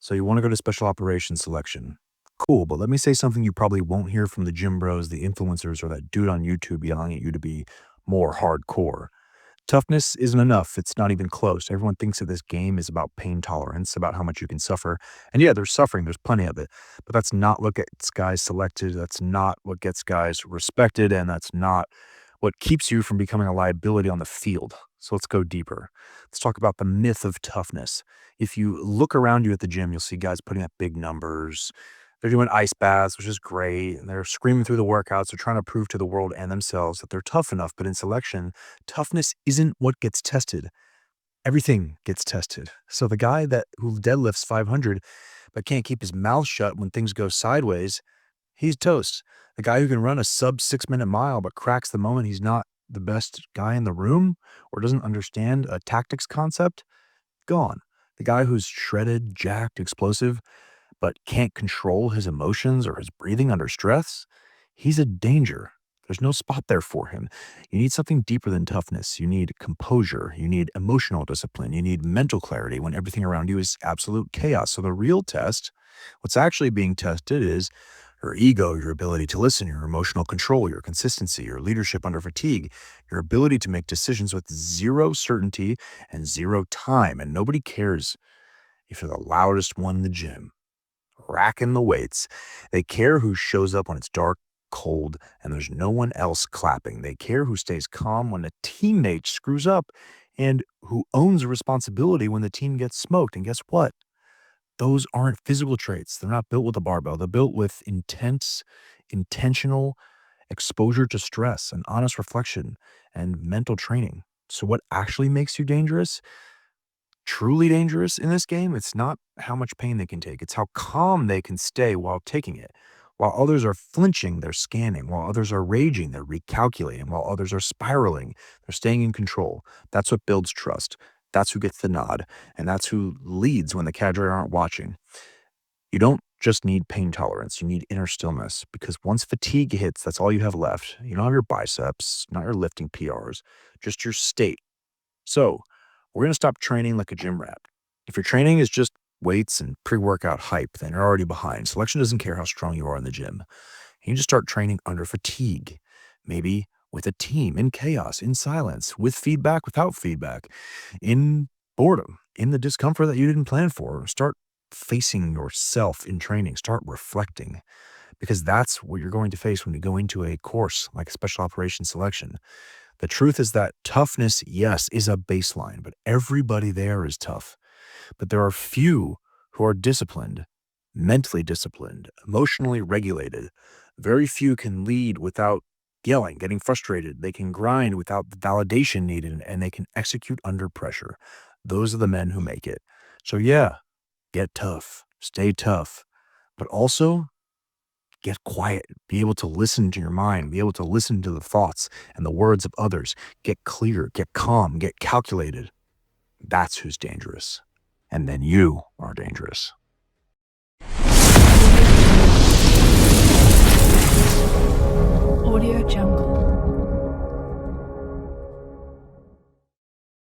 So you want to go to special operations selection. Cool, but let me say something you probably won't hear from the gym bros, the influencers, or that dude on YouTube yelling at you to be more hardcore. Toughness isn't enough. It's not even close. Everyone thinks that this game is about pain tolerance, about how much you can suffer. And yeah, there's suffering, there's plenty of it. But that's not what gets guys selected. That's not what gets guys respected. And that's not what keeps you from becoming a liability on the field. So let's go deeper. Let's talk about the myth of toughness. If you look around you at the gym, you'll see guys putting up big numbers. They're doing ice baths, which is great. And they're screaming through the workouts. They're trying to prove to the world and themselves that they're tough enough. But in selection, toughness isn't what gets tested. Everything gets tested. So the guy who deadlifts 500 but can't keep his mouth shut when things go sideways, he's toast. The guy who can run a sub 6-minute mile but cracks the moment he's not the best guy in the room or doesn't understand a tactics concept, gone. The guy who's shredded, jacked, explosive, but can't control his emotions or his breathing under stress, he's a danger. There's no spot there for him. You need something deeper than toughness. You need composure. You need emotional discipline. You need mental clarity when everything around you is absolute chaos. So the real test, what's actually being tested is your ego, your ability to listen, your emotional control, your consistency, your leadership under fatigue, your ability to make decisions with zero certainty and zero time. And nobody cares if you're the loudest one in the gym, racking the weights. They care who shows up when it's dark, cold, and there's no one else clapping. They care who stays calm when a teammate screws up and who owns a responsibility when the team gets smoked. And guess what? Those aren't physical traits. They're not built with a barbell. They're built with intense, intentional exposure to stress and honest reflection and mental training. So what actually makes you dangerous? Truly dangerous in this game, it's not how much pain they can take. It's how calm they can stay while taking it. While others are flinching, they're scanning. While others are raging, they're recalculating. While others are spiraling, they're staying in control. That's what builds trust. That's who gets the nod. And that's who leads when the cadre aren't watching. You don't just need pain tolerance. You need inner stillness, because once fatigue hits, that's all you have left. You don't have your biceps, not your lifting PRs, just your state. So we're going to stop training like a gym rat. If your training is just weights and pre-workout hype, then you're already behind. Selection doesn't care how strong you are in the gym. You need to start training under fatigue, maybe with a team, in chaos, in silence, with feedback, without feedback, in boredom, in the discomfort that you didn't plan for. Start facing yourself in training. Start reflecting, because that's what you're going to face when you go into a course like a special operations selection. The truth is that toughness, yes, is a baseline, but everybody there is tough. But there are few who are disciplined, mentally disciplined, emotionally regulated. Very few can lead without yelling, getting frustrated. They can grind without the validation needed, and they can execute under pressure. Those are the men who make it. So yeah, get tough, stay tough, but also get quiet, be able to listen to your mind, be able to listen to the thoughts and the words of others, get clear, get calm, get calculated. That's who's dangerous. And then you are dangerous. Audio Jungle.